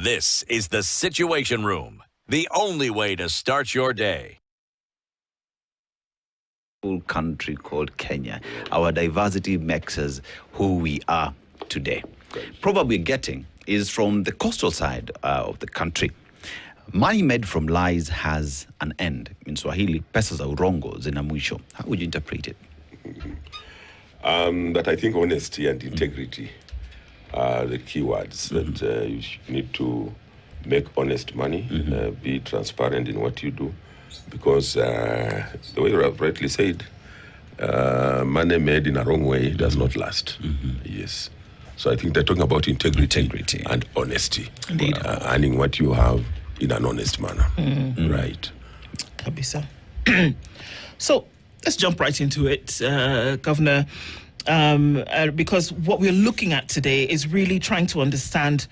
This is the Situation Room, the only way to start your day. Country called Kenya. Our diversity makes us who we are today. Problem we're getting is from the coastal side of the country. Money made from lies has an end. In Swahili, pesa za urongo zina mwisho. How would you interpret it? That I think honesty and integrity are the key words that you need to make honest money, be transparent in what you do. Because the way you have rightly said, money made in a wrong way does not last. Yes. So I think they're talking about integrity. And honesty. Indeed. Earning what you have in an honest manner. Right. Kabisa. So let's jump right into it, Governor. Because what we're looking at today is really trying to understand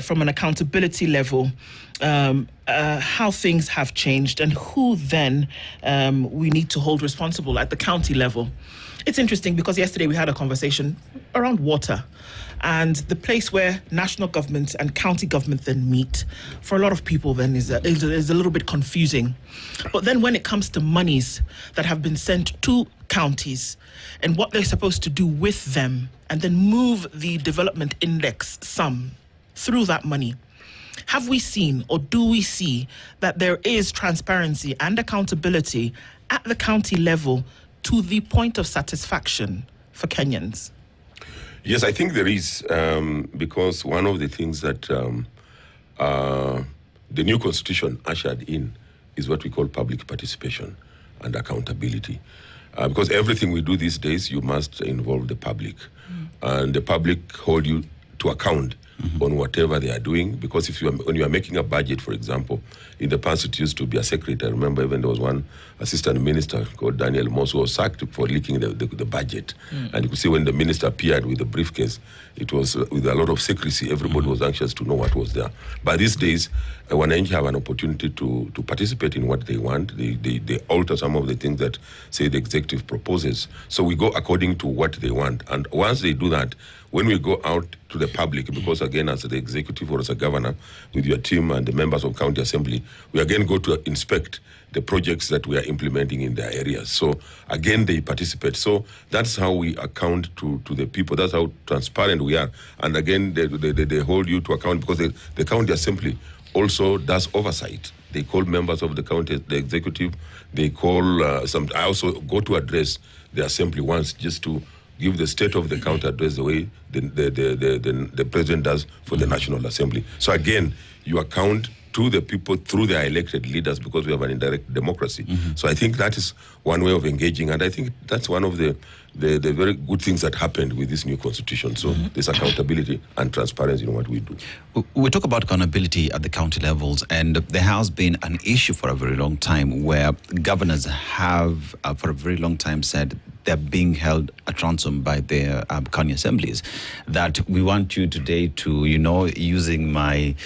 from an accountability level how things have changed and who then we need to hold responsible at the county level. It's interesting because yesterday we had a conversation around water and the place where national government and county government then meet. For a lot of people then is a little bit confusing. But then when it comes to monies that have been sent to counties and what they're supposed to do with them and then move the development index sum through that money, have we seen or do we see that there is transparency and accountability at the county level to the point of satisfaction for Kenyans? Yes, I think there is, because one of the things that the new constitution ushered in is what we call public participation and accountability. Because everything we do these days, you must involve the public. And the public hold you to account on whatever they are doing. Because when you are making a budget, for example, in the past it used to be a secretary. I remember even there was one assistant minister called Daniel Moss who was sacked for leaking the budget. And you could see when the minister appeared with the briefcase, it was with a lot of secrecy. Everybody was anxious to know what was there. But these days, wananchi have an opportunity to participate in what they want. They alter some of the things that, say, the executive proposes. So we go according to what they want. And once they do that, when we go out to the public, because again, as the executive or as a governor, with your team and the members of county assembly, we again go to inspect the projects that we are implementing in their areas. So again, they participate. So that's how we account to the people. That's how transparent we are. And again, they hold you to account because the county assembly also does oversight. They call members of the county, the executive. They call I also go to address the assembly once just to give the state of the county address the way the president does for the National Assembly. So again, you account to the people through their elected leaders because we have an indirect democracy. So I think that is one way of engaging, and I think that's one of the very good things that happened with this new constitution. So there's accountability and transparency in what we do. We talk about accountability at the county levels, and there has been an issue for a very long time where governors have, for a very long time, said they're being held at ransom by their county assemblies. That we want you today to, using my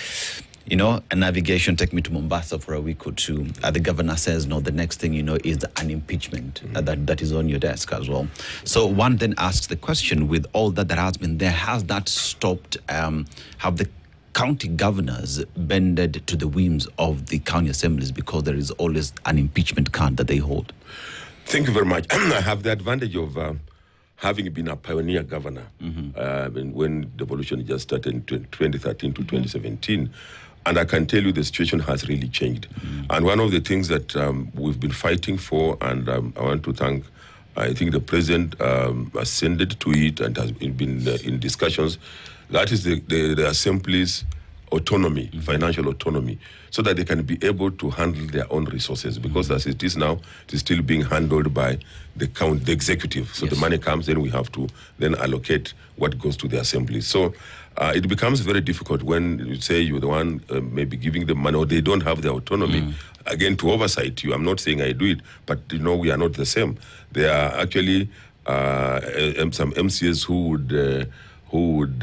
a navigation, take me to Mombasa for a week or two. The governor says, no, the next thing is an impeachment that is on your desk as well. So one then asks the question, with all that has been there, has that stopped? Have the county governors bended to the whims of the county assemblies because there is always an impeachment card that they hold? Thank you very much. I have the advantage of having been a pioneer governor when Devolution just started in 2013 to 2017. And I can tell you the situation has really changed. And one of the things that we've been fighting for, and I want to thank, I think the president ascended to it and has been in discussions, that is the assembly's autonomy, financial autonomy, so that they can be able to handle their own resources. Because as it is now, it is still being handled by the executive. So the money comes, then we have to then allocate what goes to the assembly. So it becomes very difficult when you say you're the one maybe giving them money or they don't have the autonomy, again, to oversight you. I'm not saying I do it, but we are not the same. There are actually some MCAs who would who would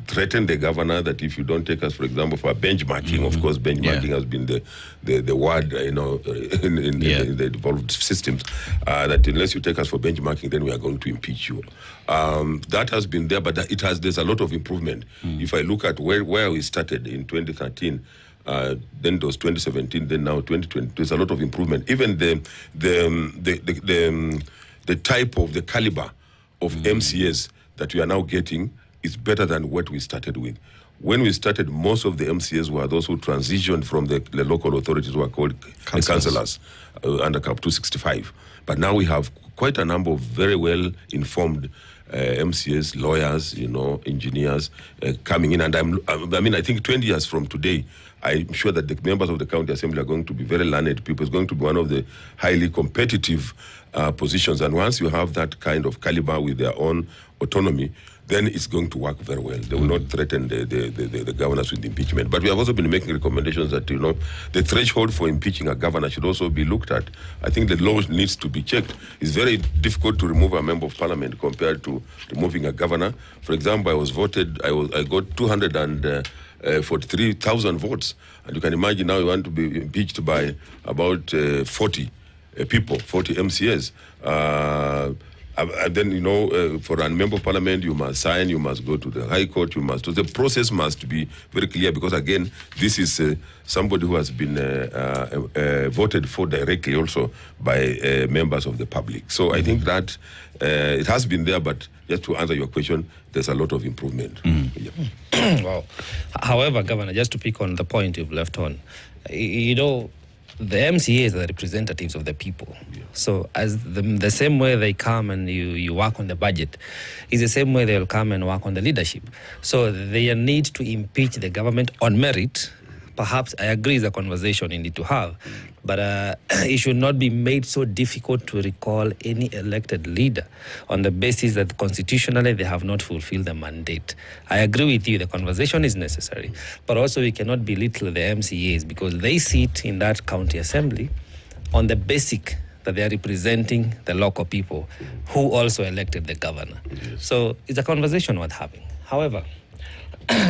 threaten the governor that if you don't take us, for example, for benchmarking. Of course, benchmarking has been the word, in the devolved systems, that unless you take us for benchmarking, then we are going to impeach you. That has been there, but there's a lot of improvement. If I look at where we started in 2013, then it was 2017, then now 2020. There's a lot of improvement. Even the type of the caliber of MCAs that we are now getting is better than what we started with. When we started, most of the MCAs were those who transitioned from the local authorities who are called councillors under Cap 265. But now we have quite a number of very well informed MCAs, lawyers, engineers coming in. And I think 20 years from today, I'm sure that the members of the county assembly are going to be very learned people. It's going to be one of the highly competitive positions. And once you have that kind of caliber with their own autonomy, then it's going to work very well. They will not threaten the governors with impeachment. But we have also been making recommendations that, the threshold for impeaching a governor should also be looked at. I think the law needs to be checked. It's very difficult to remove a member of parliament compared to removing a governor. For example, I got 243,000 votes. And you can imagine now you want to be impeached by about 40 people, 40 MCAs. And then, for a member of parliament, you must sign, you must go to the High Court, the process must be very clear, because again, this is somebody who has been voted for directly also by members of the public. So I think that it has been there, but just to answer your question, there's a lot of improvement. Wow. However, Governor, just to pick on the point you've left on, the MCAs are the representatives of the people. Yeah. So as the same way they come and you work on the budget, is the same way they'll come and work on the leadership. So their need to impeach the government on merit, perhaps I agree is a conversation you need to have, but it should not be made so difficult to recall any elected leader on the basis that constitutionally they have not fulfilled the mandate. I agree with you, the conversation is necessary, but also we cannot belittle the MCAs because they sit in that county assembly on the basic that they are representing the local people who also elected the governor. Yes. So it's a conversation worth having. However,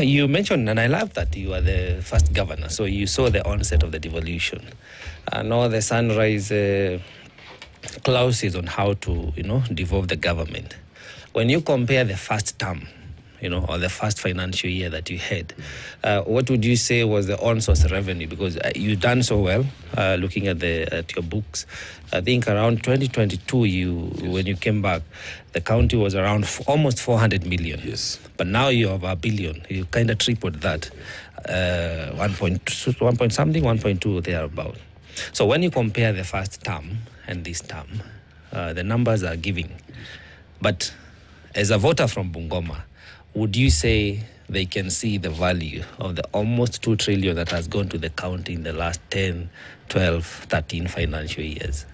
you mentioned, and I love that you are the first governor, so you saw the onset of the devolution and all the sunrise clauses on how to, devolve the government. When you compare the first term, or the first financial year that you had, what would you say was the on-source revenue? Because you've done so well, looking at your books. I think around 2022, when you came back, the county was around almost 400 million. Yes. But now you have 1 billion. You kind of tripled that. 1 point something, 1.2 thereabout. So when you compare the first term and this term, the numbers are giving. But as a voter from Bungoma, would you say they can see the value of the almost 2 trillion that has gone to the county in the last 10, 12, 13 financial years?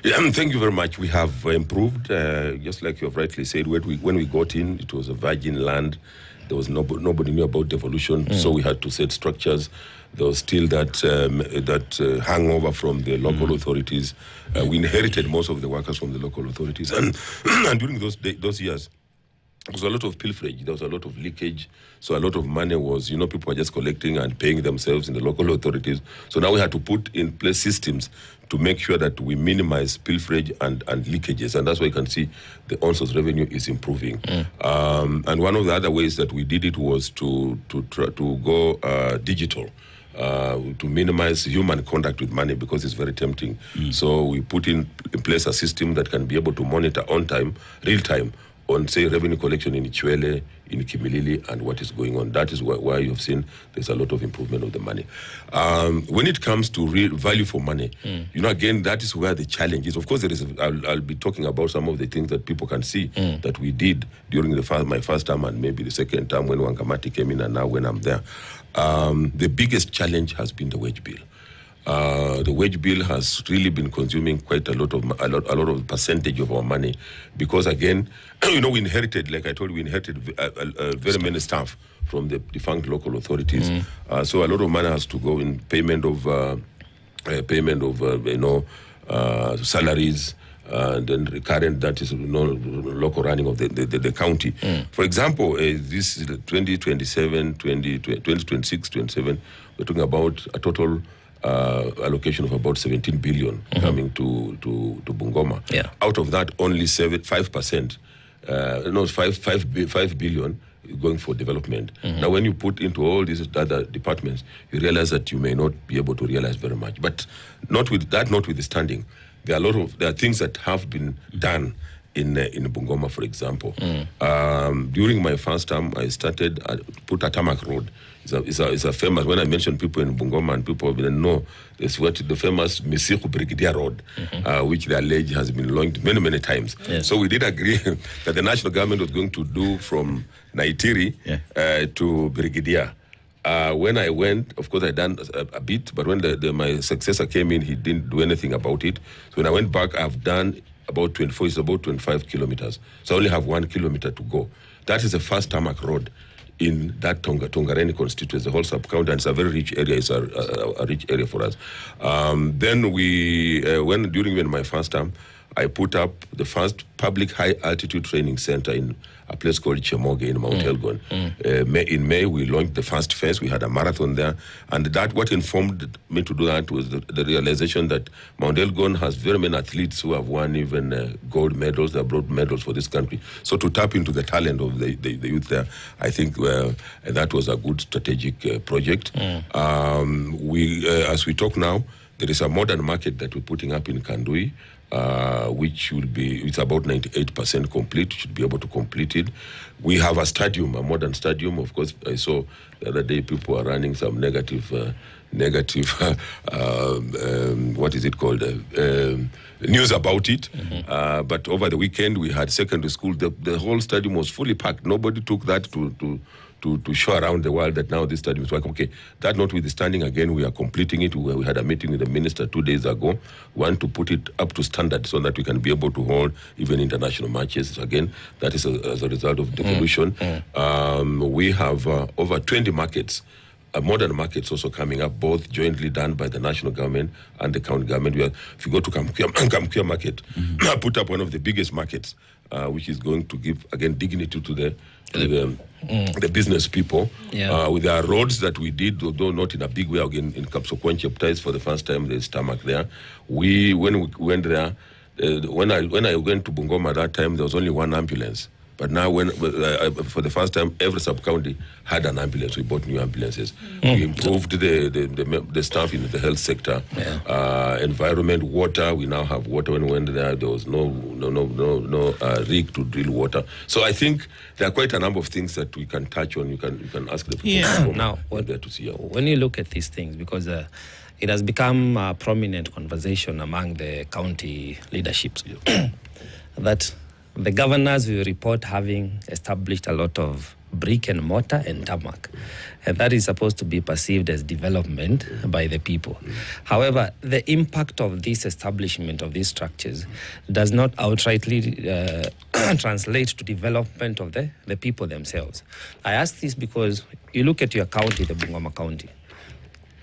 Yeah, thank you very much. We have improved, just like you have rightly said. When we got in, it was a virgin land. There was nobody knew about devolution, so we had to set structures. There was still that hangover from the local authorities. We inherited most of the workers from the local authorities, and during those years, there was a lot of pilferage, there was a lot of leakage, so a lot of money was, people were just collecting and paying themselves in the local authorities. So now we had to put in place systems to make sure that we minimize pilferage and leakages, and that's why you can see the on-source revenue is improving. And one of the other ways that we did it was to try to go digital. To minimize human contact with money because it's very tempting. So we put in place a system that can be able to monitor on time, real time, on, say, revenue collection in Ichwele, in Kimilili, and what is going on. That is why you've seen there's a lot of improvement of the money. When it comes to real value for money, again, that is where the challenge is. Of course, I'll be talking about some of the things that people can see that we did during my first term and maybe the second term when Wangamati came in and now when I'm there. The biggest challenge has been the wage bill. The wage bill has really been consuming quite a lot of percentage of our money because, again, we inherited, like I told you, we inherited very many staff from the defunct local authorities. So a lot of money has to go in payment of salaries, then recurrent, that is local running of the county. For example, this is 2027, 2026, 27, we're talking about a total allocation of about 17 billion coming to Bungoma. Yeah. Out of that, only 5%, 5 billion going for development. Now, when you put into all these other departments, you realize that you may not be able to realize very much. But notwithstanding, there are things that have been done in Bungoma, for example. During my first term, I started put a tarmac road. It's a famous, when I mention people in Bungoma and people didn't know, it's what the famous Misiku Brigadier Road, which they allege has been launched many, many times. Yes. So we did agree that the national government was going to do from Naitiri to Brigadier. When I went, of course, I done a bit, but when my successor came in, he didn't do anything about it. So when I went back, I've done about 25 kilometers. So I only have 1 kilometer to go. That is the first tarmac road in that Tongareni constituency, the whole sub-county, and it's a very rich area. It's a rich area for us. Then during my first term, I put up the first public high-altitude training center in a place called Chemoge in Mount Elgon. In May, we launched the first phase. We had a marathon there. And what informed me to do that was the realization that Mount Elgon has very many athletes who have won even gold medals. They have brought medals for this country. So to tap into the talent of the youth there, I think that was a good strategic project. As we talk now, there is a modern market that we're putting up in Kandui, which it's about 98% complete, should be able to complete it. We have a modern stadium. Of course, I saw the other day people are running some negative, what is it called, news about it. But over the weekend, we had secondary school. The whole stadium was fully packed. Nobody took that to show around the world that now this stadium is working. Okay, that notwithstanding, again, we are completing it. We had a meeting with the minister 2 days ago. We want to put it up to standard so that we can be able to hold even international matches. Again, that is as a result of devolution. We have over 20 markets, modern markets also coming up, both jointly done by the national government and the county government. If you go to Kamkia market, I put up one of the biggest markets, which is going to give, again, dignity to the business people. With our roads that we did, although not in a big way, again, in Kapsokwen Cheptais for the first time, there's tarmac there. When we went there, when I went to Bungoma that time, there was only one ambulance. But now, for the first time, every sub-county had an ambulance. We bought new ambulances. We improved the staff in the health sector, environment, water. We now have water. When we went there, there was no rig to drill water. So I think there are quite a number of things that we can touch on. You can ask the people now there to see. When you look at these things, because it has become a prominent conversation among the county leaderships that the governors will report having established a lot of brick and mortar and tarmac. And that is supposed to be perceived as development by the people. However, the impact of this establishment of these structures does not outrightly translate to development of the people themselves. I ask this because you look at your county, the Bungoma County,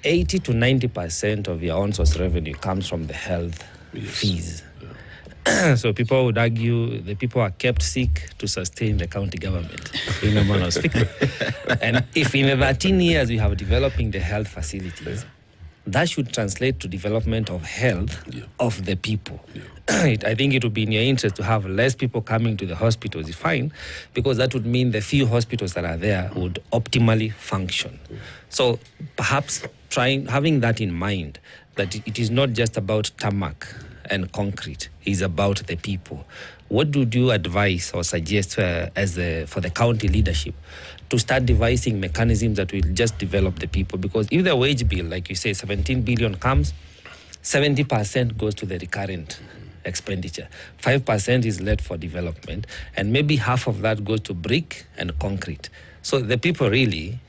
80 to 90% of your own source revenue comes from the health fees. So people would argue the people are kept sick to sustain the county government. In a manner of speaking. And if in the 13 years we have developing the health facilities, that should translate to development of health of the people. I think it would be in your interest to have less people coming to the hospitals, fine, because that would mean the few hospitals that are there would optimally function. So perhaps having that in mind, that it is not just about tarmac and concrete, is about the people. What would you advise or suggest for the county leadership to start devising mechanisms that will just develop the people? Because if the wage bill, like you say, 17 billion comes, 70% goes to the recurrent expenditure. 5% is left for development, and maybe half of that goes to brick and concrete. So the people really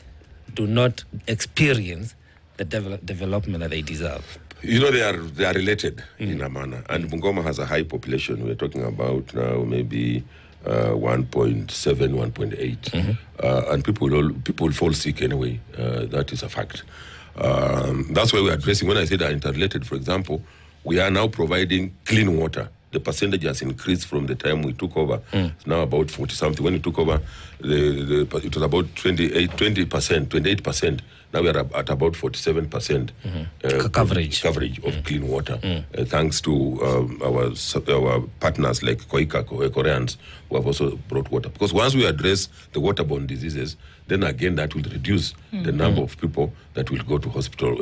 do not experience the development that they deserve. You know, they are related in a manner. And Bungoma has a high population. We're talking about now maybe 1.7, 1.8. And people fall sick anyway. That is a fact. That's why we're addressing, when I say they're interrelated, for example, we are now providing clean water the percentage has increased from the time we took over. It's now about 40-something. When we took over, it was about 28%. Now we are at about 47% coverage of clean water, thanks to our partners like Koreans, who have also brought water. Because once we address the waterborne diseases, then again that will reduce the number of people that will go to hospital,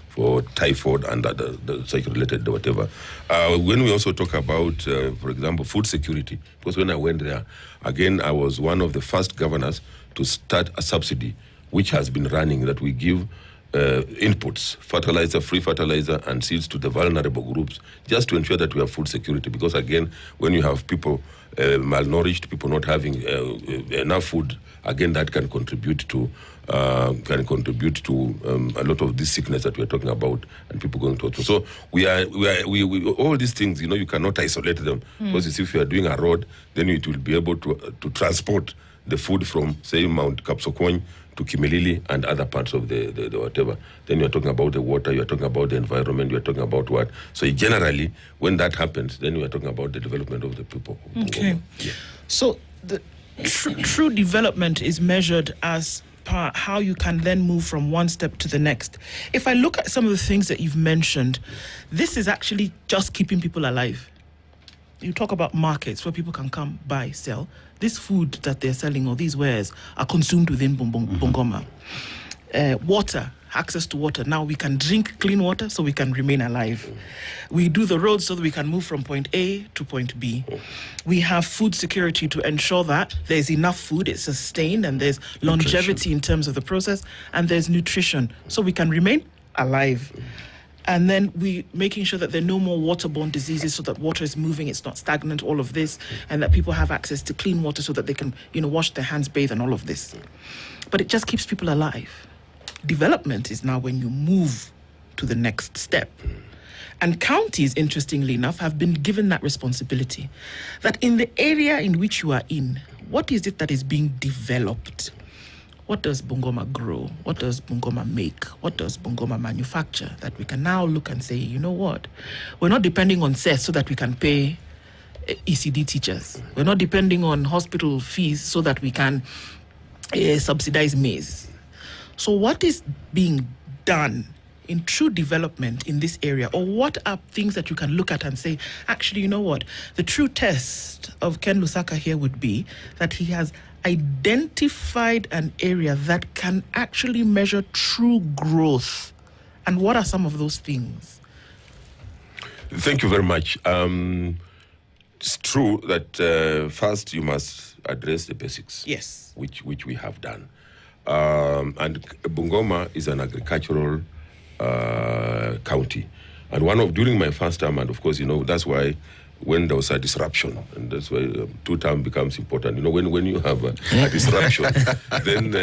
for typhoid and the such-related whatever. When we also talk about, for example, food security, because when I went there, again, I was one of the first governors to start a subsidy which has been running, that we give inputs, fertilizer, free fertilizer, and seeds to the vulnerable groups, just to ensure that we have food security. Because again, when you have people malnourished, people not having enough food, again, that can contribute to a lot of this sickness that we're talking about, and people going to hospital. So we all these things, you cannot isolate them, because if you are doing a road, then it will be able to transport the food from, say, Mount Kapsokony to Kimilili and other parts of the whatever. Then you're talking about the water, you're talking about the environment, you're talking about what. So generally, when that happens, then you're talking about the development of the people. Okay. Yeah. So the true development is measured as per how you can then move from one step to the next. If I look at some of the things that you've mentioned, this is actually just keeping people alive. You talk about markets where people can come, buy, sell. This food that they're selling or these wares are consumed within Bungoma. Water, access to water. Now we can drink clean water so we can remain alive. We do the roads so that we can move from point A to point B. We have food security to ensure that there's enough food, it's sustained, and there's longevity in terms of the process, and there's nutrition so we can remain alive. And then we making sure that there are no more waterborne diseases, so that water is moving, it's not stagnant, all of this, and that people have access to clean water so that they can, wash their hands, bathe, and all of this. But it just keeps people alive. Development is now when you move to the next step. And counties, interestingly enough, have been given that responsibility. That in the area in which you are in, what is it that is being developed? What does Bungoma grow? What does Bungoma make? What does Bungoma manufacture? That we can now look and say, you know what? We're not depending on cess so that we can pay ECD teachers. We're not depending on hospital fees so that we can subsidize maize. So what is being done in true development in this area? Or what are things that you can look at and say, actually, you know what? The true test of Ken Lusaka here would be that he has identified an area that can actually measure true growth. And what are some of those things? Thank you very much. It's true that first you must address the basics. Yes. Which we have done. And Bungoma is an agricultural county. And during my first term, and of course, that's why when there was a disruption, and that's why two-term becomes important. When you have a disruption, then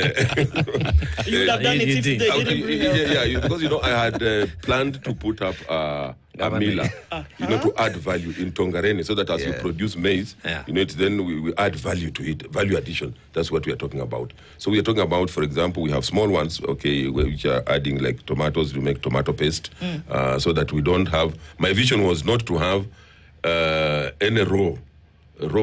you would have done it if they didn't bring yeah, because I had planned to put up a miller, to add value in Tongareni, so that as we produce maize, then we add value to it, value addition. That's what we are talking about. So we are talking about, for example, we have small ones, which are adding like tomatoes to make tomato paste, so that we don't have. My vision was not to have any raw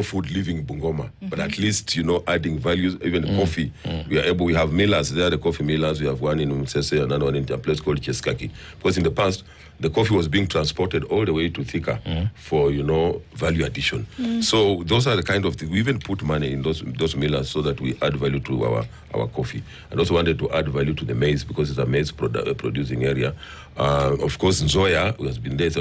food leaving Bungoma, but at least adding values. Even coffee, we have millers there, the coffee millers. We have one in Msese, another one in a place called Cheskaki, because in the past the coffee was being transported all the way to Thika for value addition. So those are the kind of things. We even put money in those millers so that we add value to our coffee, and also wanted to add value to the maize, because it's a maize producing area. Of course, Nzoia, who has been there, it's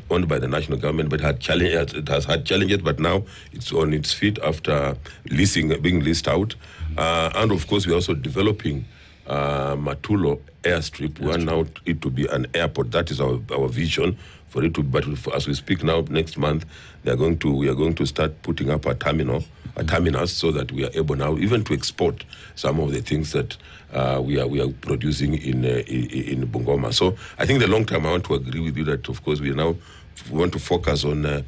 owned by the national government, but it has had challenges, but now it's on its feet after being leased out. And of course, we're also developing Matulo airstrip. We want now it to be an airport. That is our vision for it to. But as we speak now, next month we are going to start putting up a terminus, so that we are able now even to export some of the things that we are producing in Bungoma. So I think the long term, I want to agree with you that of course we want to focus on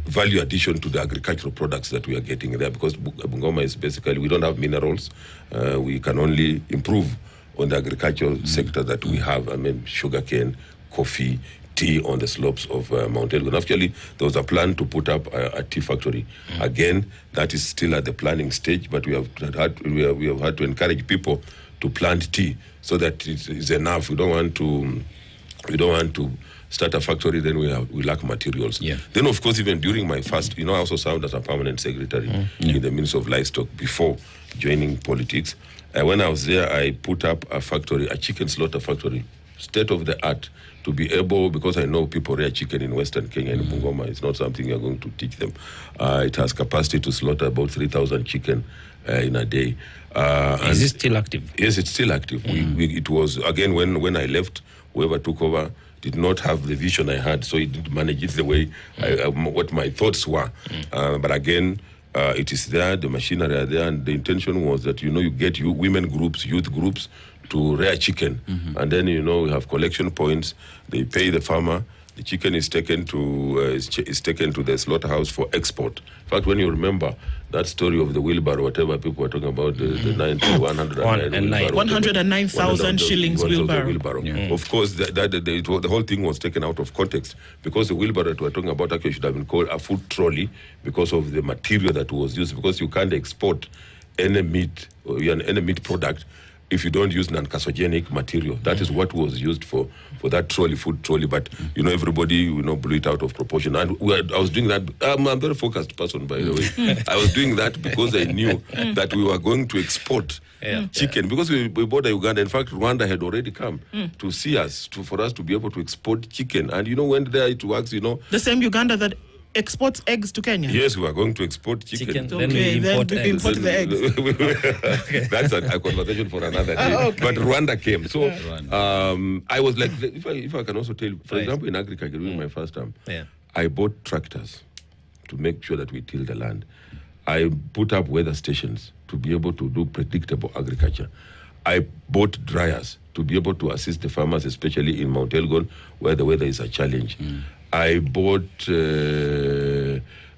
value addition to the agricultural products that we are getting there, because Bungoma is basically, we don't have minerals. We can only improve on the agricultural sector that we have. I mean, sugarcane, coffee, tea on the slopes of Mount Elgon. Actually, there was a plan to put up a tea factory. Again, that is still at the planning stage, but we have had to encourage people to plant tea so that it is enough. We don't want to start a factory, then we lack materials. Yeah. Then, of course, even during my first, I also served as a permanent secretary in the Ministry of Livestock before joining politics. When I was there, I put up a factory, a chicken slaughter factory, state of the art, to be able, because I know people rear chicken in Western Kenya and Bungoma. It's not something you're going to teach them. It has capacity to slaughter about 3,000 chicken in a day. Is it still active? Yes, it's still active. It was, again, when I left, whoever took over did not have the vision I had, so it didn't manage it the way what my thoughts were. But again, it is there, the machinery are there, and the intention was that, you get women groups, youth groups to rear chicken. And then, we have collection points. They pay the farmer. The chicken is taken to the slaughterhouse for export. In fact, when you remember that story of the wheelbarrow, whatever people were talking about, the 109,000 shillings wheelbarrow. Yeah. Of course, the whole thing was taken out of context, because the wheelbarrow that we're talking about actually should have been called a food trolley because of the material that was used, because you can't export any meat product if you don't use non-carcinogenic material. That is what was used for that food trolley. But, everybody, blew it out of proportion. And I was doing that. I'm a very focused person, by the way. I was doing that because I knew that we were going to export chicken. Because we bought Uganda. In fact, Rwanda had already come to see us, for us to be able to export chicken. And, when there it works, The same Uganda that exports eggs to Kenya? Yes, we are going to export chicken. Then we import the eggs. That's a conversation for another day. Okay. But Rwanda came. So I was like, if I can also tell you, for example, in agriculture, during my first term, I bought tractors to make sure that we till the land. I put up weather stations to be able to do predictable agriculture. I bought dryers to be able to assist the farmers, especially in Mount Elgon, where the weather is a challenge. I bought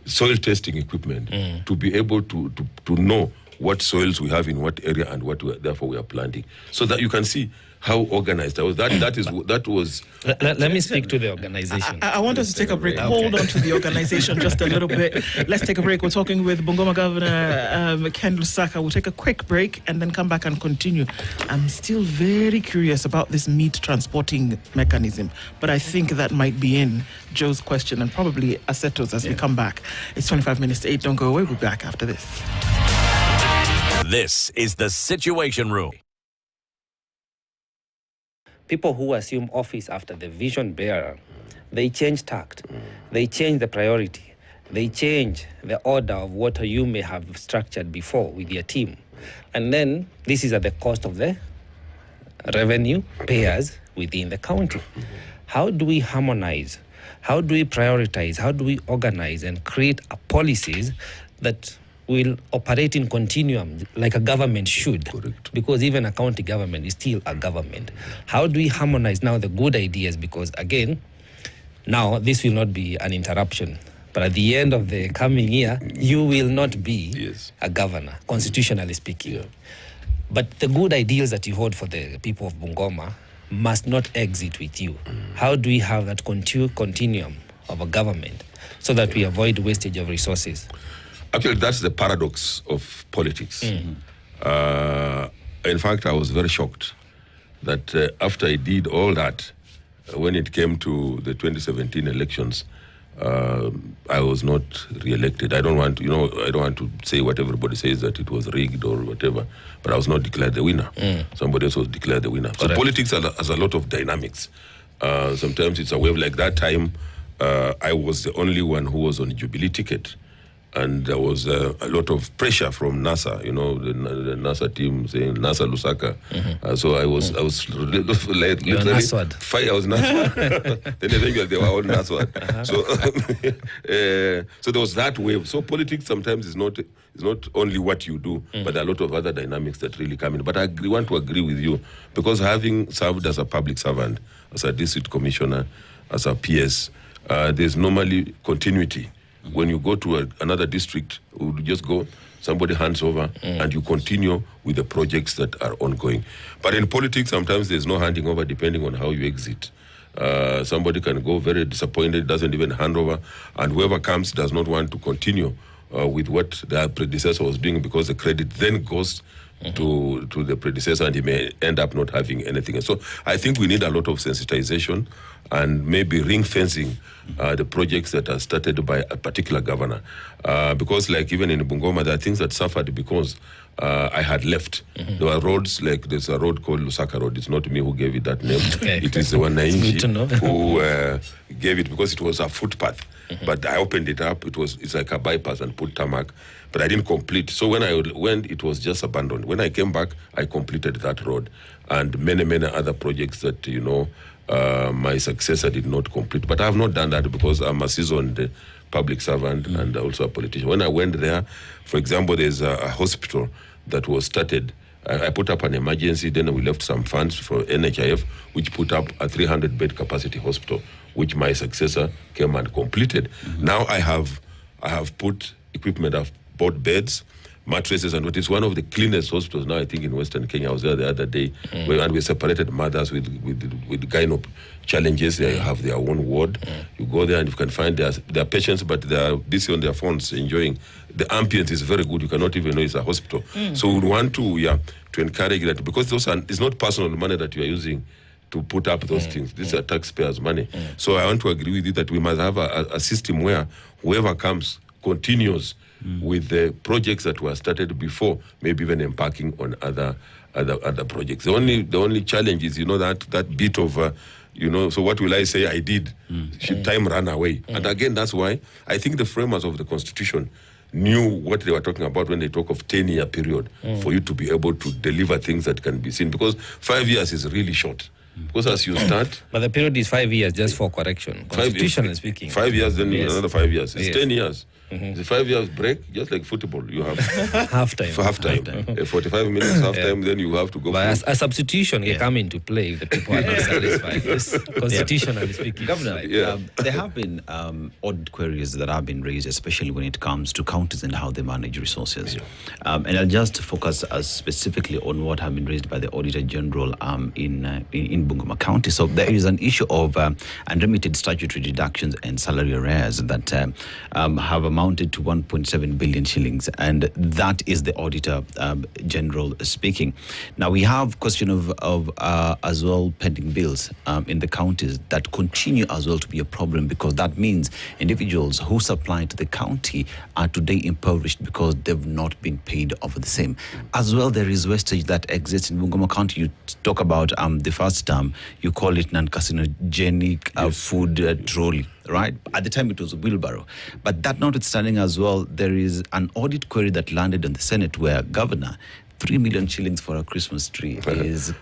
soil testing equipment to be able to know what soils we have in what area and therefore we are planting, so that you can see how organized I was. That was. Let me speak to the organization. I want us to take a break. Okay. Hold on to the organization just a little bit. Let's take a break. We're talking with Bungoma Governor Ken Lusaka. We'll take a quick break and then come back and continue. I'm still very curious about this meat transporting mechanism, but I think that might be in Joe's question and probably Aseto's as we come back. It's 25 minutes to 8. Don't go away. We'll be back after this. This is the Situation Room. People who assume office after the vision bearer, they change tact, they change the priority, they change the order of what you may have structured before with your team. And then this is at the cost of the revenue payers within the county. How do we harmonize? How do we prioritize? How do we organize and create policies that will operate in continuum like a government should? Correct. Because even a county government is still a government. How do we harmonize now the good ideas? Because again, now this will not be an interruption, but at the end of the coming year, you will not be a governor, constitutionally speaking. Yeah. But the good ideals that you hold for the people of Bungoma must not exit with you. How do we have that continuum of a government so that we avoid wastage of resources? Actually, that's the paradox of politics. In fact, I was very shocked that after I did all that, when it came to the 2017 elections, I was not re-elected. I don't want to say what everybody says, that it was rigged or whatever, but I was not declared the winner. Somebody else was declared the winner. So politics has a lot of dynamics. Sometimes it's a wave. Like that time, I was the only one who was on a Jubilee ticket. And there was a lot of pressure from NASA, the NASA team saying NASA Lusaka. So I was literally I was NASWAD. Then eventually they were all NASWAD. So there was that wave. So politics sometimes is not only what you do, but there are a lot of other dynamics that really come in. But I want to agree with you, because having served as a public servant, as a district commissioner, as a PS, there's normally continuity. When you go to another district, you just go, somebody hands over, and you continue with the projects that are ongoing. But in politics, sometimes there's no handing over depending on how you exit. Somebody can go very disappointed, doesn't even hand over, and whoever comes does not want to continue with what their predecessor was doing, because the credit then goes to the predecessor, and he may end up not having anything. So I think we need a lot of sensitization and maybe ring fencing the projects that are started by a particular governor. Because like even in Bungoma, there are things that suffered because I had left. There were roads, like there's a road called Lusaka Road. It's not me who gave it that name. Okay. It is the Wananchi who gave it, because it was a footpath. But I opened it up. It's like a bypass, and put tarmac, but I didn't complete. So when I went, it was just abandoned. When I came back, I completed that road and many other projects that my successor did not complete. But I have not done that because I'm a seasoned public servant and also a politician. When I went there, for example, there's a hospital that was started. I put up an emergency, then we left some funds for NHIF, which put up a 300-bed capacity hospital, which my successor came and completed. Now I have put equipment, I've bought beds, mattresses, and it's one of the cleanest hospitals now, I think, in Western Kenya. I was there the other day, and we separated mothers with gyno challenges. They have their own ward. You go there and you can find their patients, but they are busy on their phones enjoying. The ambience is very good. You cannot even know it's a hospital. So we want to encourage that, because it's not personal money that you are using to put up those things. These are taxpayers' money. So I want to agree with you that we must have a system where whoever comes continues with the projects that were started before, maybe even embarking on other projects. The only challenge is, that bit of, so what will I say I did? Should time run away? And again, that's why I think the framers of the Constitution knew what they were talking about when they talk of 10-year period, for you to be able to deliver things that can be seen, because 5 years is really short. Because as you start... But the period is 5 years, just for correction. Constitutionally speaking. 5 years, then another 5 years. It's 10 years. The 5 years break, just like football. You have half-time. 45 minutes half-time, then you have to go. But a substitution can come into play if the people are not satisfied. Yes. Constitutionally speaking. Governor, there have been odd queries that have been raised, especially when it comes to counties and how they manage resources. And I'll just focus specifically on what have been raised by the Auditor General in Bungoma County. So there is an issue of unremitted statutory deductions and salary arrears that have amounted to 1.7 billion shillings, and that is the Auditor General speaking. Now we have question of as well pending bills in the counties that continue as well to be a problem, because that means individuals who supply to the county are today impoverished because they've not been paid over the same. As well, there is wastage that exists in Bungoma County. You talk about the first term, you call it non-carcinogenic food trolley. Right? At the time, it was a wheelbarrow. But that notwithstanding as well, there is an audit query that landed on the Senate where, Governor, 3 million shillings for a Christmas tree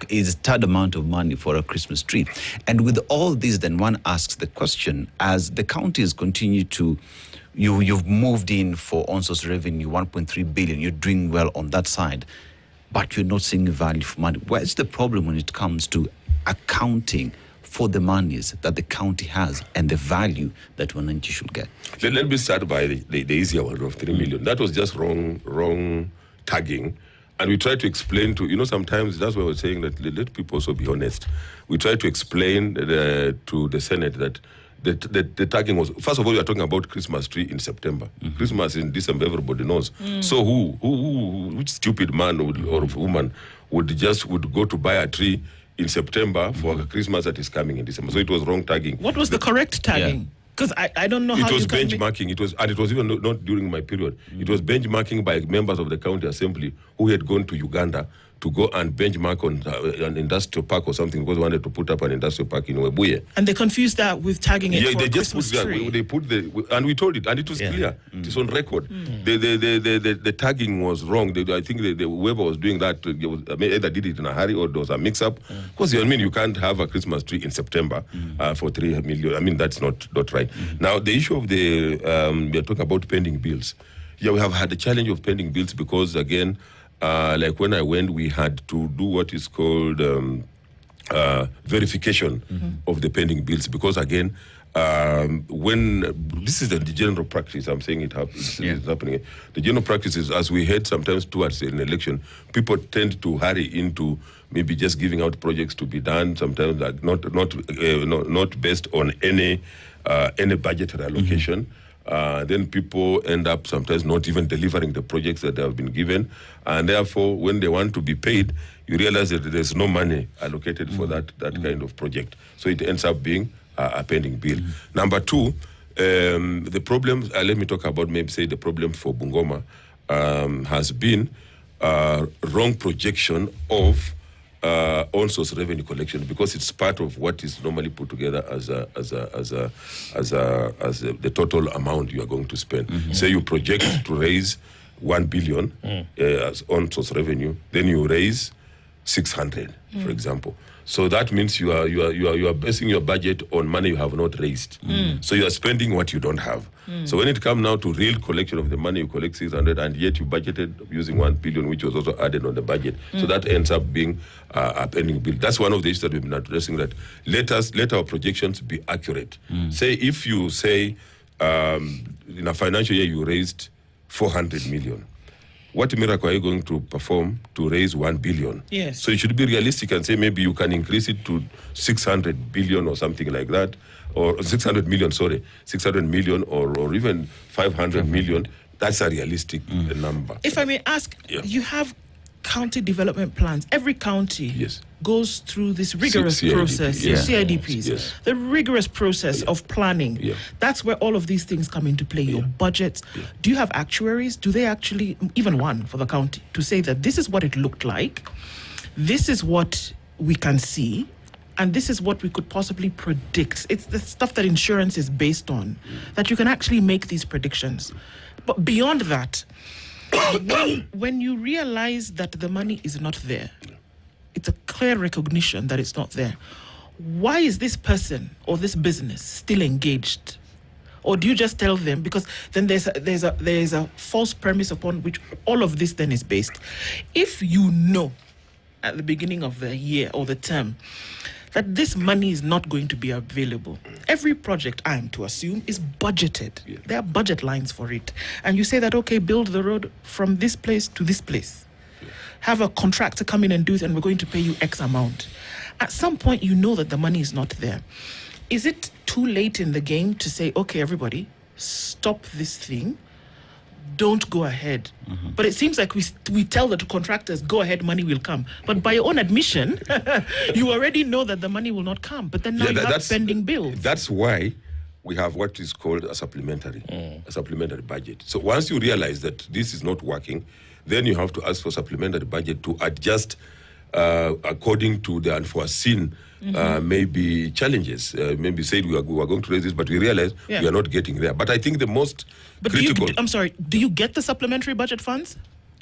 is third amount of money for a Christmas tree. And with all this, then one asks the question, as the counties continue to, you've moved in for on-source revenue, 1.3 billion, you're doing well on that side, but you're not seeing value for money. Where's the problem when it comes to accounting for the monies that the county has and the value that Wananchi should get? Let me start by the easier one of 3 million. That was just wrong tagging. And we try to explain to, sometimes that's why we're saying that let people also be honest. We try to explain to the Senate that the tagging was, first of all, we are talking about Christmas tree in September. Christmas in December, everybody knows. So which stupid man or woman would go to buy a tree in September for Christmas that is coming in December? So it was wrong tagging. What was the correct tagging? Because I don't know how it was benchmarking. It was even not during my period. It was benchmarking by members of the county assembly who had gone to Uganda to go and benchmark on an industrial park or something, because they wanted to put up an industrial park in Webuye. And they confused that with tagging it for they a just Christmas put tree. They put and we told it, and it was clear. It is on record. The tagging was wrong. I think whoever was doing that either did it in a hurry or there was a mix-up. Because you can't have a Christmas tree in September for 3 million. That's not right. Now the issue of we are talking about pending bills. We have had the challenge of pending bills because, again, like when I went, we had to do what is called verification of the pending bills, because, again, when this is the general practice, I'm saying it's happening. The general practice is, as we head sometimes towards an election, people tend to hurry into maybe just giving out projects to be done. Sometimes like not based on any budgetary allocation. Then people end up sometimes not even delivering the projects that they have been given, and therefore, when they want to be paid, you realize that there's no money allocated for that kind of project. So it ends up being a pending bill. Number two, the problem, let me talk about the problem for Bungoma has been wrong projection of on-source revenue collection, because it's part of what is normally put together as the total amount you are going to spend. Say you project to raise 1 billion as on-source revenue, then you raise 600, for example. So that means you are basing your budget on money you have not raised. So you are spending what you don't have. So when it comes now to real collection of the money, you collect 600, and yet you budgeted using 1 billion, which was also added on the budget. So that ends up being a pending bill. That's one of the issues that we've been addressing. That let our projections be accurate. Say if you say in a financial year you raised 400 million. What miracle are you going to perform to raise 1 billion? Yes. So you should be realistic and say maybe you can increase it to 600 billion or something like that, or 600 million, 600 million or even 500 million. That's a realistic number. If I may ask, you have county development plans. Every county goes through this rigorous process, CIDPs, the rigorous process of planning. That's where all of these things come into play, your budgets. Do you have actuaries? Do they actually, even one for the county, to say that this is what it looked like, this is what we can see, and this is what we could possibly predict? It's the stuff that insurance is based on, that you can actually make these predictions. But beyond that, when you realize that the money is not there, it's a clear recognition that it's not there. Why is this person or this business still engaged? Or do you just tell them? Because then there's a false premise upon which all of this then is based. If you know at the beginning of the year or the term that this money is not going to be available, every project, I am to assume, is budgeted. There are budget lines for it. And you say that, okay, build the road from this place to this place. Have a contractor come in and do it, and we're going to pay you X amount. At some point, you know that the money is not there. Is it too late in the game to say, okay, everybody, stop this thing, don't go ahead? But it seems like we tell the contractors, go ahead, money will come. But by your own admission, you already know that the money will not come. But then now you have pending bills. That's why we have what is called a supplementary budget. So once you realize that this is not working, then you have to ask for supplementary budget to adjust according to the unforeseen maybe challenges. Maybe said we are going to raise this, but we realize we are not getting there. But I think the most critical... do you get the supplementary budget funds?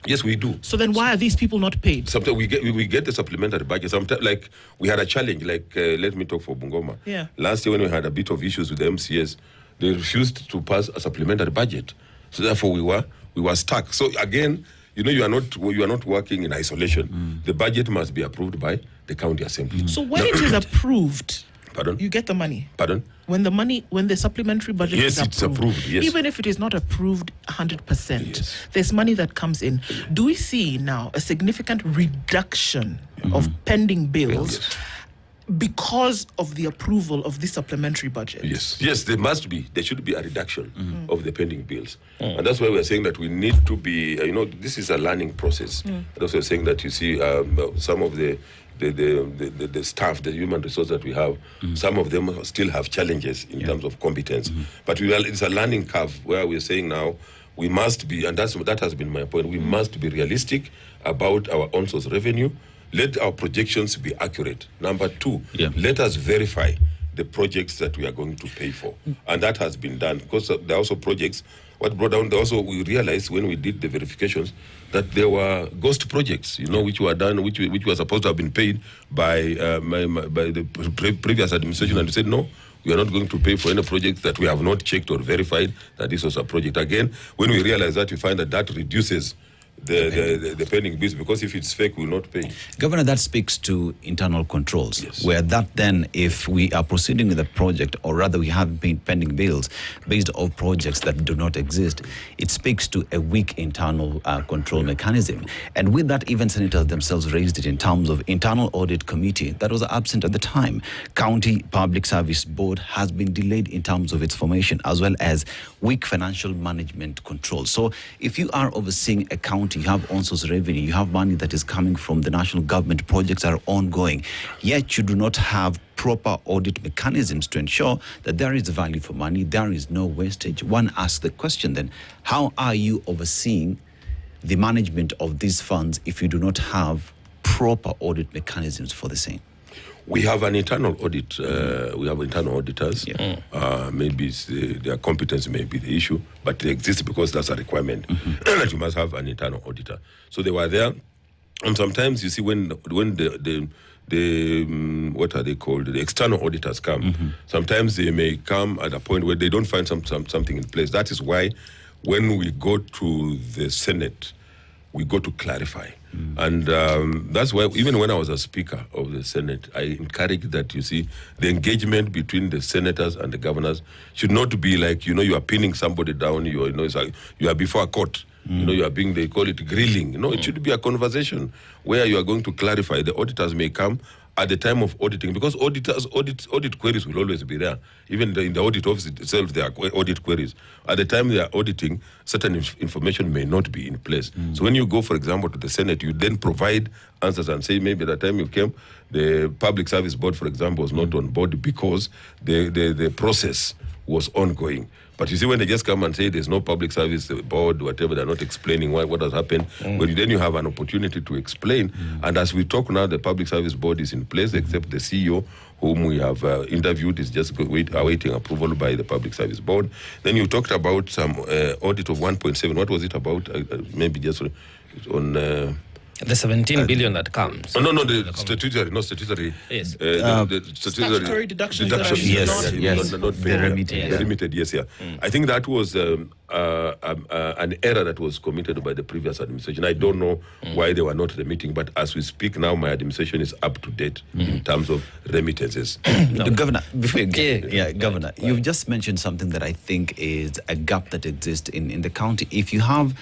Yes, we do. So then why are these people not paid? Sometimes we get the supplementary budget. Sometimes, like, we had a challenge, like, let me talk for Bungoma. Last year when we had a bit of issues with the MCS, they refused to pass a supplementary budget. So therefore we were stuck. So again, you are not working in isolation. The budget must be approved by the county assembly. So when it is approved, pardon? You get the money. Pardon? When the supplementary budget is approved, it's approved. Yes. Even if it is not approved 100%, there's money that comes in. Do we see now a significant reduction of pending bills because of the approval of this supplementary budget? Yes, there must be. There should be a reduction of the pending bills. And that's why we're saying that we need to be, this is a learning process. And also saying that, you see, some of the staff, the human resource that we have, some of them still have challenges in terms of competence. But it's a learning curve where we're saying now we must be, and that has been my point, we must be realistic about our on-source revenue. Let our projections be accurate. Number two, let us verify the projects that we are going to pay for. And that has been done, because there are also projects. What brought down, we realized when we did the verifications that there were ghost projects, which were done, which were supposed to have been paid by the previous administration, and we said, no, we are not going to pay for any project that we have not checked or verified that this was a project. Again, when we realize that, we find that reduces the pending bills, because if it's fake, we'll not pay. Governor, that speaks to internal controls, Yes. where that then, if we are proceeding with a project, or rather we have been pending bills based on projects that do not exist, it speaks to a weak internal control mechanism. And with that, even senators themselves raised it in terms of internal audit committee that was absent at the time. County Public Service Board has been delayed in terms of its formation, as well as weak financial management control. So if you are overseeing a county, you have on-source revenue, you have money that is coming from the national government, projects are ongoing, yet you do not have proper audit mechanisms to ensure that there is value for money, there is no wastage. One asks the question then, how are you overseeing the management of these funds if you do not have proper audit mechanisms for the same? We have an internal audit. We have internal auditors. Yeah. Maybe their competence may be the issue, but they exist because that's a requirement that you must have an internal auditor. So they were there, and sometimes you see when the what are they called? The external auditors come. Sometimes they may come at a point where they don't find something in place. That is why when we go to the Senate, we go to clarify. And that's why even when I was a speaker of the Senate, I encouraged that, you see, the engagement between the senators and the governors should not be like, you are pinning somebody down, it's like you are before a court. You are being, they call it grilling. It should be a conversation where you are going to clarify. The auditors may come at the time of auditing, because audit queries will always be there. Even in the audit office itself, there are audit queries. At the time they are auditing, certain information may not be in place. So when you go, for example, to the Senate, you then provide answers and say, maybe at the time you came, the Public Service Board, for example, was not on board because the process was ongoing. But you see, when they just come and say there's no public service board, whatever, they're not explaining what has happened. Well, then you have an opportunity to explain. And as we talk now, the public service board is in place, except the CEO, whom we have interviewed, is just awaiting approval by the public service board. Then you talked about some audit of 1.7. What was it about? Maybe just on... The 17 billion that comes. No, the statutory. Yes. The Statutory deductions. Yes. Not Very limited. Very limited, yes, yeah. I think that was an error that was committed by the previous administration. I don't know why they were not remitting, but as we speak now, my administration is up to date in terms of remittances. Governor, before you Governor, you've just mentioned something that I think is a gap that exists in the county. If you have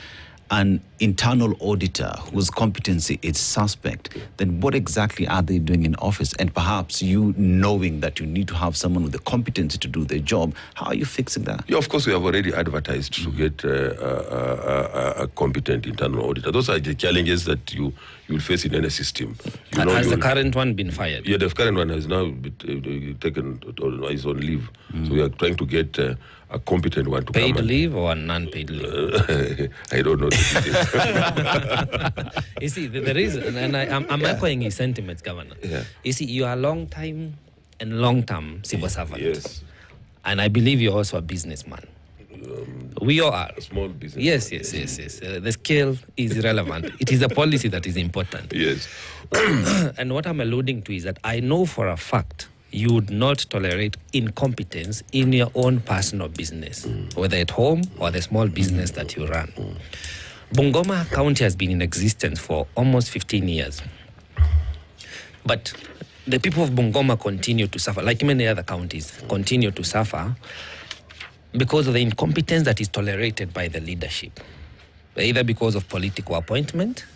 an internal auditor whose competency is suspect, then what exactly are they doing in office? And perhaps you knowing that you need to have someone with the competency to do their job, how are you fixing that? Yeah, of course, we have already advertised to get a competent internal auditor. Those are the challenges that you will face in any system. Has the current one been fired? Yeah, the current one has now been taken, or is on leave. So we are trying to get a competent one to come. Paid leave or non-paid leave? I don't know. You see, there is, and I'm echoing his sentiments, Governor. Yeah. You see, you are a long-time and long-term civil servant. Yes. And I believe you're also a businessman. We all are. A small business. Yes. The scale is irrelevant. It is the policy that is important. Yes. And what I'm alluding to is that I know for a fact you would not tolerate incompetence in your own personal business, whether at home or the small business that you run. Bungoma County has been in existence for almost 15 years. But the people of Bungoma continue to suffer, like many other counties, continue to suffer because of the incompetence that is tolerated by the leadership, either because of political appointment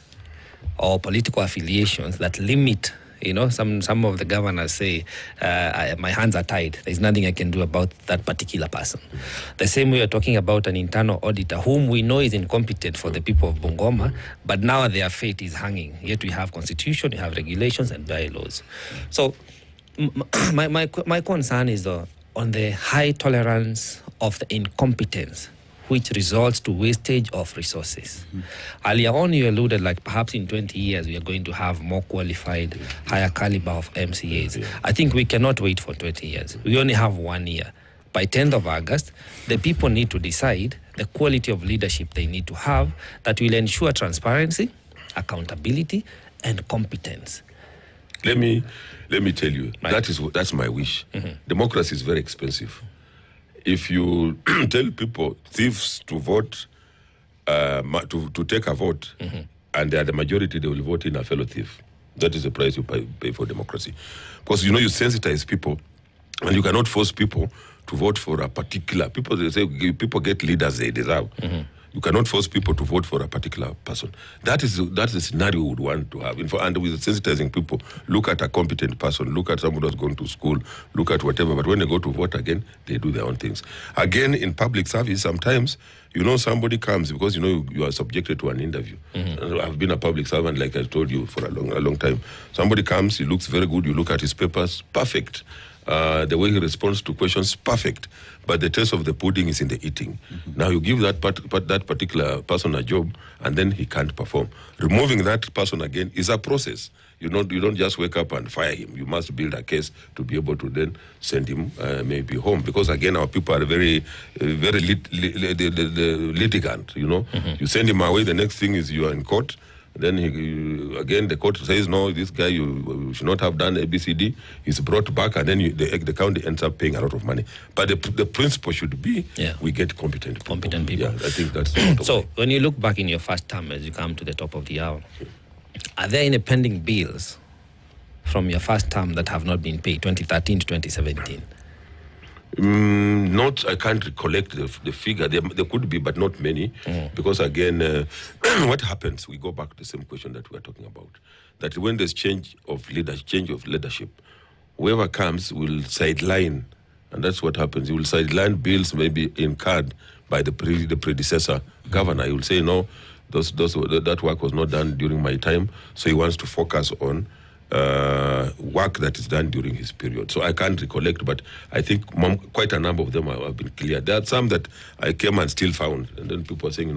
or political affiliations that limit. Some of the governors say, my hands are tied. There's nothing I can do about that particular person. The same way we're talking about an internal auditor whom we know is incompetent for the people of Bungoma, but now their fate is hanging. Yet we have constitution, we have regulations and bylaws. So my concern is on the high tolerance of the incompetence, which results to wastage of resources. Earlier on, you alluded like perhaps in 20 years, we are going to have more qualified, higher caliber of MCAs. Yeah. I think we cannot wait for 20 years. We only have 1 year. By 10th of August, the people need to decide the quality of leadership they need to have that will ensure transparency, accountability, and competence. Let me tell you, that's my wish. Democracy is very expensive. If you tell people, thieves to vote, to take a vote, and they are the majority, they will vote in a fellow thief. That is the price you pay for democracy. Because, you sensitize people, and you cannot force people to vote for a particular... They say people get leaders they deserve. You cannot force people to vote for a particular person. That's the scenario we would want to have. And with sensitizing people, look at a competent person, look at someone who's gone to school, look at whatever. But when they go to vote again, they do their own things. Again, in public service, sometimes, somebody comes because, you are subjected to an interview. I've been a public servant, like I told you, for a long time. Somebody comes, he looks very good, you look at his papers, perfect. The way he responds to questions, perfect. But the taste of the pudding is in the eating. Now you give that particular person a job, and then he can't perform. Removing that person again is a process. You don't just wake up and fire him. You must build a case to be able to then send him maybe home. Because again, our people are very litigant. You send him away. The next thing is you are in court. Then again, the court says, no, this guy, you should not have done ABCD. He's brought back, and then the county ends up paying a lot of money. But the principle should be, we get competent people. Yeah, I think that's So, when you look back in your first term as you come to the top of the hour, are there any pending bills from your first term that have not been paid, 2013 to 2017? I can't recollect the figure. There could be, but not many. Because again, what happens? We go back to the same question that we are talking about. That when there's change of leadership, whoever comes will sideline, and that's what happens. He will sideline bills maybe incurred by the predecessor governor. He will say, no, that work was not done during my time, so he wants to focus on work that is done during his period. So I can't recollect, but I think quite a number of them have been cleared. There are some that I came and still found, and then people are saying,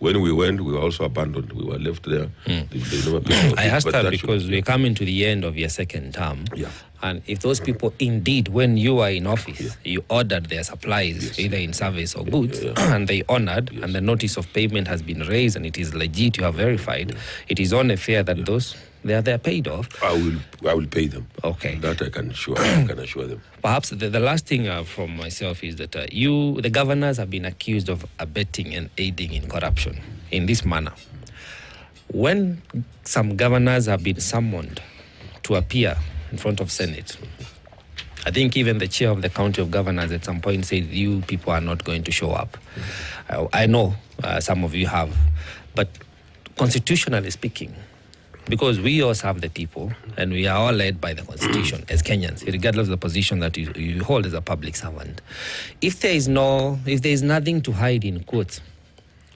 when we went, we were also abandoned. We were left there. I asked that because we're coming to the end of your second term. Yeah. And if those people indeed, when you were in office, you ordered their supplies, either in service or goods, and they honored, and the notice of payment has been raised, and it is legit, you have verified, it is only fair that those... They're paid off. I will pay them. Okay. That I can assure them. Perhaps the last thing from myself is that the governors have been accused of abetting and aiding in corruption in this manner. When some governors have been summoned to appear in front of Senate, I think even the chair of the County of Governors at some point said, you people are not going to show up. I know some of you have, but constitutionally speaking, because we all serve the people and we are all led by the Constitution as Kenyans, regardless of the position that you hold as a public servant. If there is nothing to hide in quotes,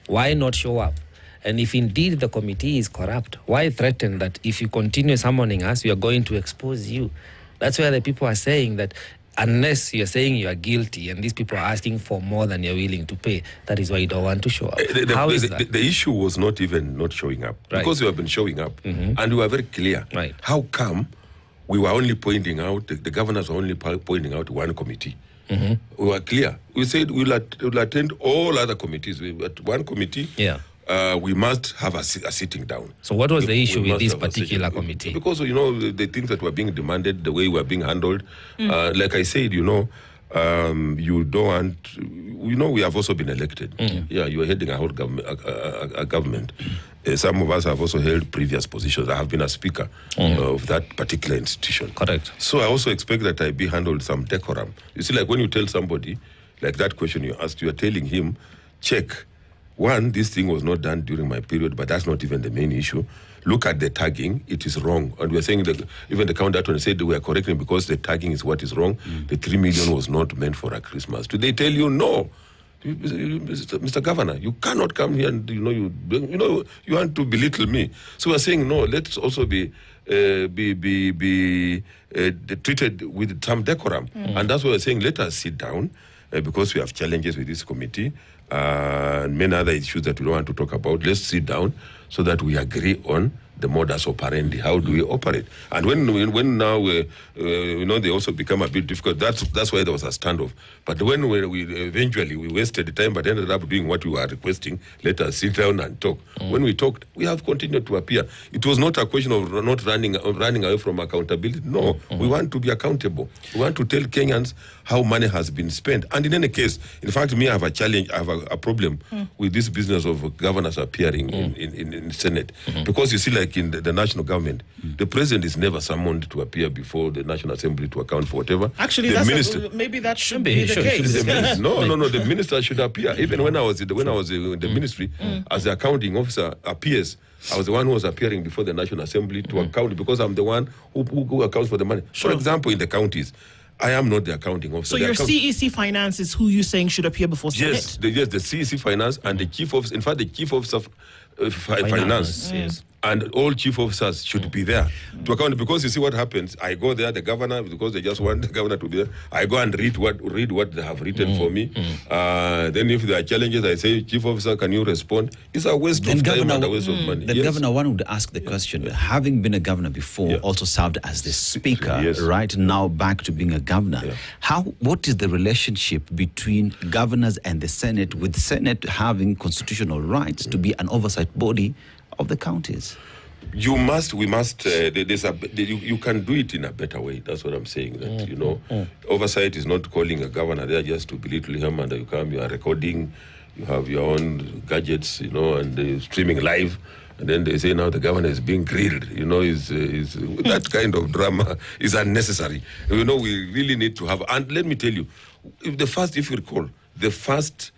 why not show up? And if indeed the committee is corrupt, why threaten that if you continue summoning us, we are going to expose you? That's where the people are saying that unless you're saying you are guilty and these people are asking for more than you're willing to pay, that is why you don't want to show up. How is that? The issue was not even not showing up. Right. Because we have been showing up and we were very clear. Right. How come we were only pointing out, the governors were only pointing out one committee? We were clear. We said we'll attend all other committees. But one committee, we must have a sitting down. So what was the issue with this particular committee? Because, the things that were being demanded, the way we were being handled, like I said, you don't want, we have also been elected. Yeah, you are heading a whole government. Some of us have also held previous positions. I have been a speaker of that particular institution. Correct. So I also expect that I be handled some decorum. You see, like when you tell somebody, like that question you asked, you are telling him, check. One, this thing was not done during my period, but that's not even the main issue. Look at the tagging, it is wrong. And we are saying that even the county attorney said we are correcting because the tagging is what is wrong. The 3 million was not meant for a Christmas. Do they tell you no? Mr. Governor, you cannot come here and you want to belittle me. So we are saying no, let's also be treated with some decorum. And that's why we're saying let us sit down because we have challenges with this committee and many other issues that we don't want to talk about. Let's sit down so that we agree on the modus operandi. How do we operate? And when now they also become a bit difficult. That's why there was a standoff. But when we eventually wasted the time, but ended up doing what we were requesting. Let us sit down and talk. When we talked, we have continued to appear. It was not a question of not running away from accountability. No, we want to be accountable. We want to tell Kenyans how money has been spent. And in any case, in fact, I have a challenge. I have a problem with this business of governors appearing in Senate. Because you see, like in the national government, the president is never summoned to appear before the National Assembly to account for whatever. Actually, the that's minister, maybe that should be the case. no, the minister should appear. Even when I was in the ministry, as the accounting officer appears, I was the one who was appearing before the National Assembly to account, because I'm the one who accounts for the money. Sure. For example, in the counties, I am not the accounting officer. So your CEC Finance is who you're saying should appear before Senate? Yes, the CEC Finance and the chief officer. In fact, the chief officer of finance. Yes. And all chief officers should be there to account, because you see what happens. I go there, the governor, because they just want the governor to be there. I go and read what they have written for me. Then if there are challenges, I say, chief officer, can you respond? It's a waste of time and a waste of money. The governor, one would ask the question, having been a governor before, also served as the speaker, right now back to being a governor. What is the relationship between governors and the Senate, with the Senate having constitutional rights to be an oversight body of the counties? You can do it in a better way. That's what I'm saying. That oversight is not calling a governor there just to belittle him, and you are recording, you have your own gadgets, and streaming live, and then they say now the governor is being grilled. Is that kind of drama is unnecessary. We really need to have. And let me tell you, if you recall, the first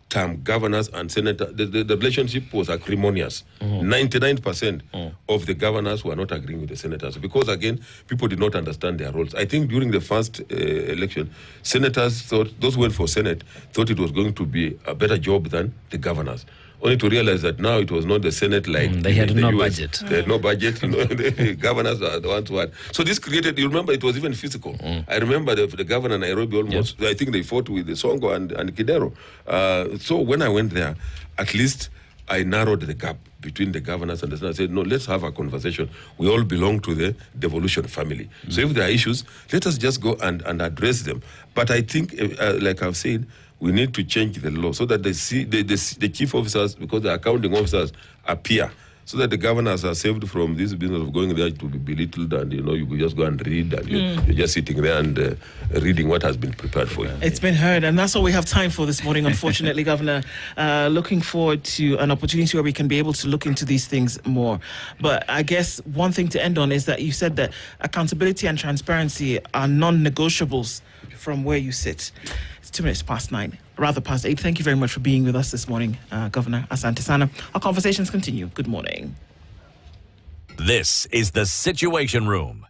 term governors and senators, the relationship was acrimonious. 99% of the governors were not agreeing with the senators, because again, people did not understand their roles. I think during the first election, senators thought, those who went for Senate thought it was going to be a better job than the governors, only to realize that now it was not the Senate like they had no US. budget. They had no budget. The governors are the ones who had. So this created, you remember, it was even physical. I remember the governor in Nairobi almost, I think they fought with the Songo and Kidero. So when I went there, at least I narrowed the gap between the governors and the Senate. I said, no, let's have a conversation. We all belong to the Devolution family. So if there are issues, let us just go and address them. But I think, like I've said, we need to change the law so that the chief officers, because the accounting officers appear, so that the governors are saved from this business of going there to be belittled, and you could just go and read, and you're just sitting there and reading what has been prepared for you. It's been heard, and that's all we have time for this morning, unfortunately, Governor. Looking forward to an opportunity where we can be able to look into these things more. But I guess one thing to end on is that you said that accountability and transparency are non-negotiables from where you sit. It's 2 minutes past 9, rather past 8. Thank you very much for being with us this morning, Governor Asante Sana. Our conversations continue. Good morning. This is the Situation Room.